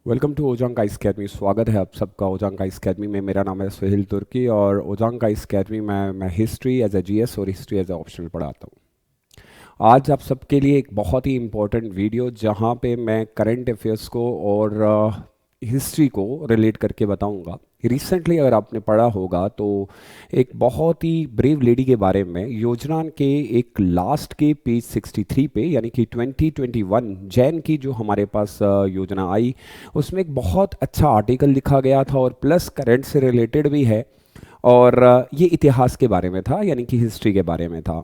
Welcome to Ojaank IAS academy. स्वागत है आप सबका ओजांग आइस अकेडमी में। मेरा नाम है सोहेल तुर्की और ओजांग आइस अकेडमी में मैं हिस्ट्री एज ए जीएस और हिस्ट्री एज ए ऑप्शनल पढ़ाता हूँ। आज आप सबके लिए एक बहुत ही इम्पोर्टेंट वीडियो जहाँ पे मैं करंट अफेयर्स को और हिस्ट्री को रिलेट करके बताऊंगा। रिसेंटली अगर आपने पढ़ा होगा तो एक बहुत ही ब्रेव लेडी के बारे में योजना के एक लास्ट के पेज 63 पे यानी कि 2021 जैन की जो हमारे पास योजना आई, उसमें एक बहुत अच्छा आर्टिकल लिखा गया था और प्लस करंट से रिलेटेड भी है। और ये इतिहास के बारे में था यानी कि हिस्ट्री के बारे में था।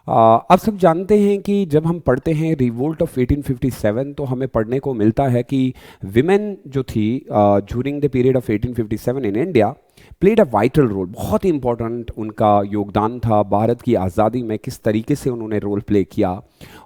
आप सब जानते हैं कि जब हम पढ़ते हैं रिवोल्ट ऑफ 1857 तो हमें पढ़ने को मिलता है कि विमेन जो थी during the period of 1857 in India played a vital role. बहुत ही इंपॉर्टेंट उनका योगदान था भारत की आज़ादी में, किस तरीके से उन्होंने रोल प्ले किया।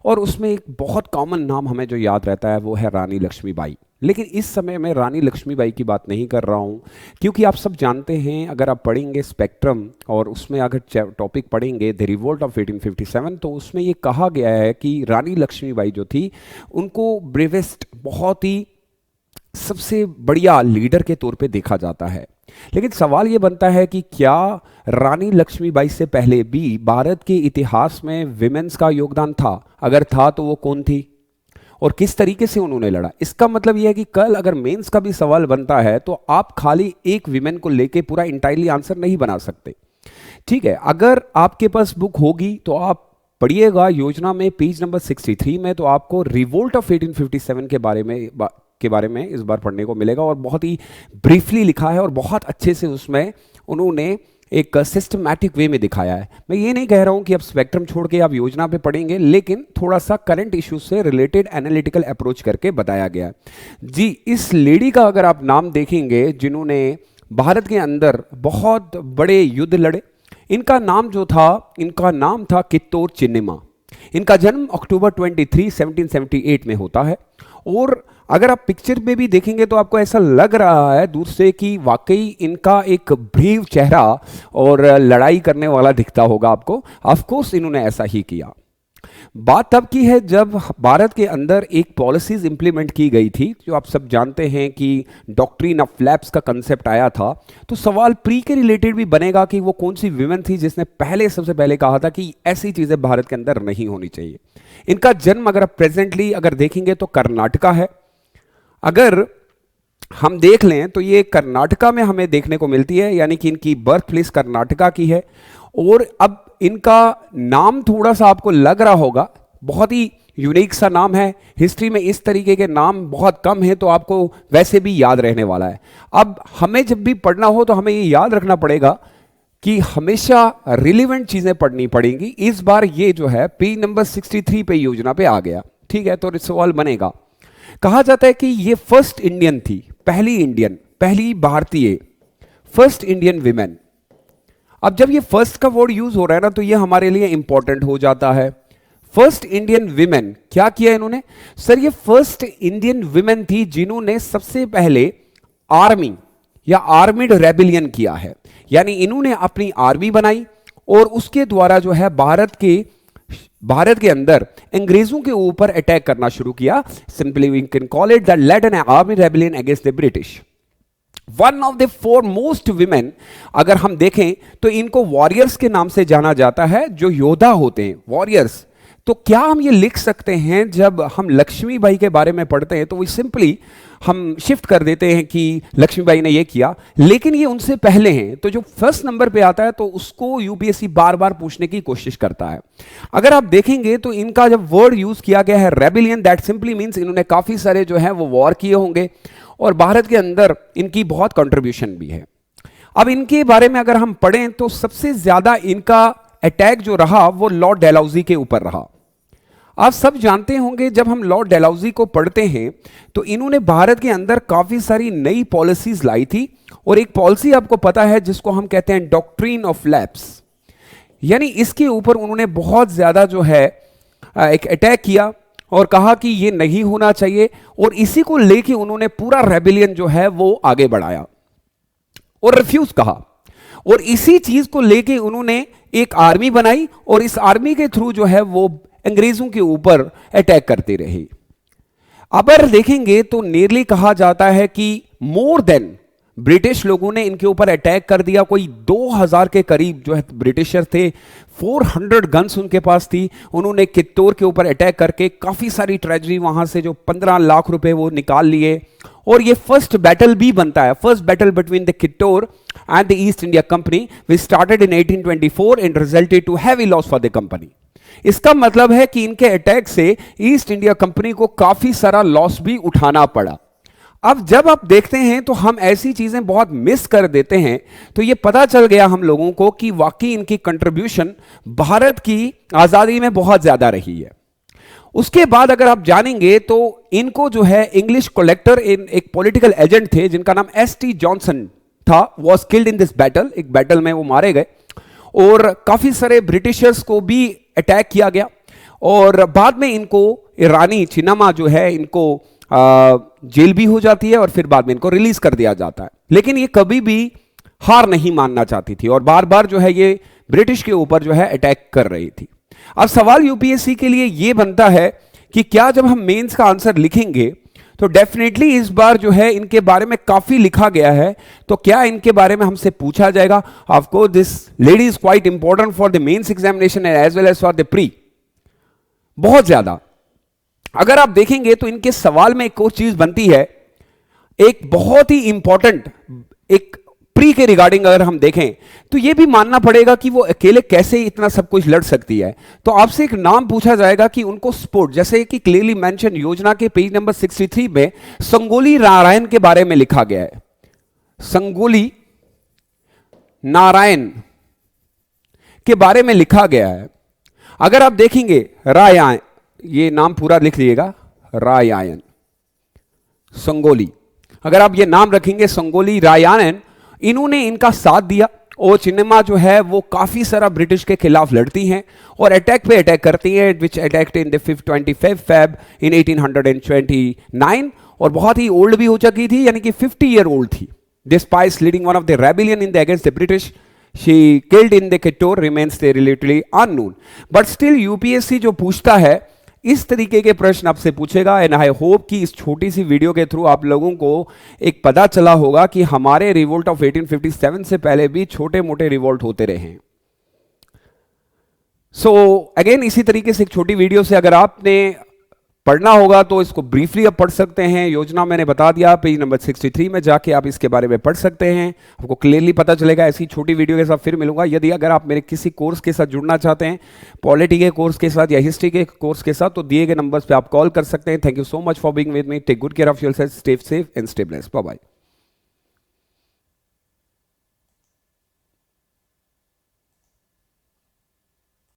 और उसमें एक बहुत कॉमन नाम हमें जो याद रहता है वो है रानी लक्ष्मीबाई। लेकिन इस समय मैं रानी लक्ष्मीबाई की बात नहीं कर रहा हूँ, क्योंकि आप सब जानते हैं अगर आप पढ़ेंगे स्पेक्ट्रम और उसमें अगर टॉपिक पढ़ेंगे द रिवोल्ट ऑफ 1857 तो उसमें ये कहा गया है कि रानी लक्ष्मीबाई जो थी उनको ब्रेवेस्ट, बहुत ही सबसे बढ़िया लीडर के तौर पे देखा जाता है। लेकिन सवाल ये बनता है कि क्या रानी लक्ष्मीबाई से पहले भी भारत के इतिहास में विमेंस का योगदान था? अगर था तो वो कौन थी और किस तरीके से उन्होंने लड़ा? इसका मतलब यह है कि कल अगर मेंस का भी सवाल बनता है तो आप खाली एक विमेन को लेके पूरा इंटायरली आंसर नहीं बना सकते। ठीक है, अगर आपके पास बुक होगी तो आप पढ़िएगा योजना में पेज नंबर 63 में, तो आपको रिवोल्ट ऑफ 1857 के बारे में इस बार पढ़ने को मिलेगा। और बहुत ही ब्रीफली लिखा है और बहुत अच्छे से उसमें उन्होंने एक सिस्टमैटिक वे में दिखाया है। मैं ये नहीं कह रहा हूं कि आप स्पेक्ट्रम छोड़ के आप योजना पे पढ़ेंगे, लेकिन थोड़ा सा करंट इश्यूज से रिलेटेड एनालिटिकल अप्रोच करके बताया गया जी। इस लेडी का अगर आप नाम देखेंगे जिन्होंने भारत के अंदर बहुत बड़े युद्ध लड़े, इनका नाम था कित्तूर चिन्निमा। इनका जन्म अक्टूबर 23, 1778 में होता है। और अगर आप पिक्चर में भी देखेंगे तो आपको ऐसा लग रहा है दूर से कि वाकई इनका एक ब्रीव चेहरा और लड़ाई करने वाला दिखता होगा आपको। ऑफ कोर्स इन्होंने ऐसा ही किया। बात तब की है जब भारत के अंदर एक पॉलिसीज इंप्लीमेंट की गई थी, जो आप सब जानते हैं कि डॉक्ट्रिन ऑफ लैप्स का कंसेप्ट आया था। तो सवाल प्री के रिलेटेड भी बनेगा कि वो कौन सी विमेन थी जिसने सबसे पहले कहा था कि ऐसी चीजें भारत के अंदर नहीं होनी चाहिए। इनका जन्म अगर आप प्रेजेंटली अगर देखेंगे तो कर्नाटका है। अगर हम देख लें तो ये कर्नाटका में हमें देखने को मिलती है, यानी कि इनकी बर्थ प्लेस कर्नाटका की है। और अब इनका नाम थोड़ा सा आपको लग रहा होगा, बहुत ही यूनिक सा नाम है। हिस्ट्री में इस तरीके के नाम बहुत कम है, तो आपको वैसे भी याद रहने वाला है। अब हमें जब भी पढ़ना हो तो हमें ये याद रखना पड़ेगा कि हमेशा रिलेवेंट चीजें पढ़नी पड़ेंगी। इस बार ये जो है पेज नंबर 63 पे योजना पे आ गया। ठीक है, तो सवाल बनेगा, कहा जाता है कि ये फर्स्ट इंडियन थी, पहली भारतीय, फर्स्ट इंडियन विमेन। अब जब ये फर्स्ट का वर्ड यूज हो रहा है ना, तो ये हमारे लिए इंपॉर्टेंट हो जाता है। फर्स्ट इंडियन विमेन, क्या किया इन्होंने? सर, ये फर्स्ट इंडियन विमेन थी जिन्होंने सबसे पहले आर्मी या आर्मिड रेबिलियन किया है। यानी इन्होंने अपनी आर्मी बनाई और उसके द्वारा जो है भारत के अंदर अंग्रेजों के ऊपर अटैक करना शुरू किया। Simply we can call it that led an army rebellion against the British. One of the foremost women, अगर हम देखें तो इनको वॉरियर्स के नाम से जाना जाता है, जो योद्धा होते हैं, वॉरियर्स। तो क्या हम ये लिख सकते हैं जब हम लक्ष्मीबाई के बारे में पढ़ते हैं तो वो सिंपली हम शिफ्ट कर देते हैं कि लक्ष्मीबाई ने ये किया, लेकिन ये उनसे पहले हैं। तो जो फर्स्ट नंबर पे आता है तो उसको यूपीएससी बार बार पूछने की कोशिश करता है। अगर आप देखेंगे तो इनका जब वर्ड यूज किया गया है रेबिलियन, दैट सिंपली मीन्स इन्होंने काफी सारे जो है वो वॉर किए होंगे और भारत के अंदर इनकी बहुत कंट्रीब्यूशन भी है। अब इनके बारे में अगर हम पढ़ें तो सबसे ज्यादा इनका अटैक जो रहा वो लॉर्ड डलहौजी के ऊपर रहा। आप सब जानते होंगे जब हम लॉर्ड डलहौजी को पढ़ते हैं तो इन्होंने भारत के अंदर काफी सारी नई पॉलिसीज लाई थी। और एक पॉलिसी आपको पता है जिसको हम कहते हैं डॉक्ट्रिन ऑफ लैप्स, यानी इसके ऊपर उन्होंने बहुत ज्यादा जो है एक अटैक किया और कहा कि ये नहीं होना चाहिए। और इसी को लेके उन्होंने पूरा रेबिलियन जो है वो आगे बढ़ाया और रिफ्यूज कहा। और इसी चीज को लेके उन्होंने एक आर्मी बनाई और इस आर्मी के थ्रू जो है वो अंग्रेजों के ऊपर अटैक करते रहे। अगर देखेंगे तो नियरली कहा जाता है कि मोर देन ब्रिटिश लोगों ने इनके ऊपर अटैक कर दिया, कोई 2000 के करीब जो है ब्रिटिशर थे, 400 गन्स उनके पास थी। उन्होंने कित्तौर के ऊपर अटैक करके काफी सारी ट्रेजरी वहां से जो 15 लाख रुपए वो निकाल लिए। और ये फर्स्ट बैटल भी बनता है, first battle between the Kittur and the East India Company which started in 1824 and resulted to heavy loss for the company. इसका मतलब है कि इनके अटैक से ईस्ट इंडिया कंपनी को काफी सारा लॉस भी उठाना पड़ा। अब जब आप देखते हैं तो हम ऐसी चीजें बहुत मिस कर देते हैं, तो ये पता चल गया हम लोगों को कि वाकई इनकी कंट्रीब्यूशन भारत की आजादी में बहुत ज्यादा रही है। उसके बाद अगर आप जानेंगे तो इनको जो है इंग्लिश कलेक्टर इन एक पॉलिटिकल एजेंट थे जिनका नाम एस.टी. जॉनसन था, was killed in this battle, एक बैटल में वो मारे गए। और काफी सारे ब्रिटिशर्स को भी अटैक किया गया और बाद में इनको रानी चिन्नामा जो है इनको जेल भी हो जाती है और फिर बाद में इनको रिलीज कर दिया जाता है। लेकिन ये कभी भी हार नहीं मानना चाहती थी और बार बार जो है ये ब्रिटिश के ऊपर जो है अटैक कर रही थी। अब सवाल यूपीएससी के लिए ये बनता है कि क्या जब हम मेंस का आंसर लिखेंगे तो डेफिनेटली इस बार जो है इनके बारे में काफी लिखा गया है, तो क्या इनके बारे में हमसे पूछा जाएगा? Of course this lady is quite important for the mains examination as well as for the pre, बहुत ज्यादा। अगर आप देखेंगे तो इनके सवाल में एक और चीज बनती है, एक बहुत ही इंपॉर्टेंट, एक प्री के रिगार्डिंग अगर हम देखें तो यह भी मानना पड़ेगा कि वो अकेले कैसे इतना सब कुछ लड़ सकती है। तो आपसे एक नाम पूछा जाएगा कि उनको स्पोर्ट, जैसे कि क्लियरली मेंशन योजना के पेज नंबर 63 में संगोली नारायण के बारे में लिखा गया है। संगोली नारायण के बारे में लिखा गया है। अगर आप देखेंगे रायायण, ये नाम पूरा लिख लीजिएगा, रायायण संगोली, अगर आप ये नाम रखेंगे संगोली रायायण, इन्होंने इनका साथ दिया और चिन्नामा जो है वो काफी सारा ब्रिटिश के खिलाफ लड़ती हैं और अटैक पे अटैक करती हैं, विच अटैक्ड इन द 25 फेब इन 1829 और बहुत ही ओल्ड भी हो चुकी थी, यानी कि 50 ईयर ओल्ड थी। Despite leading one of the rebellion in the against the British, she killed in the Kittur remains there relatively unknown, but still UPSC जो पूछता है इस तरीके के प्रश्न आपसे पूछेगा। एंड आई होप कि इस छोटी सी वीडियो के थ्रू आप लोगों को एक पता चला होगा कि हमारे रिवोल्ट ऑफ 1857 से पहले भी छोटे मोटे रिवोल्ट होते रहे हैं। सो अगेन इसी तरीके से एक छोटी वीडियो से अगर आपने पढ़ना होगा तो इसको ब्रीफली आप पढ़ सकते हैं। योजना मैंने बता दिया, पेज नंबर 63 में जाके आप इसके बारे में पढ़ सकते हैं, आपको क्लियरली पता चलेगा। ऐसी छोटी वीडियो के साथ फिर मिलूंगा। यदि अगर आप मेरे किसी कोर्स के साथ जुड़ना चाहते हैं, पॉलिटी के कोर्स के साथ या हिस्ट्री के कोर्स के साथ, तो दिए गए नंबर्स पे आप कॉल कर सकते हैं। Thank you so much for being with me. Take good care of yourself, stay safe and stay blessed. Bye bye.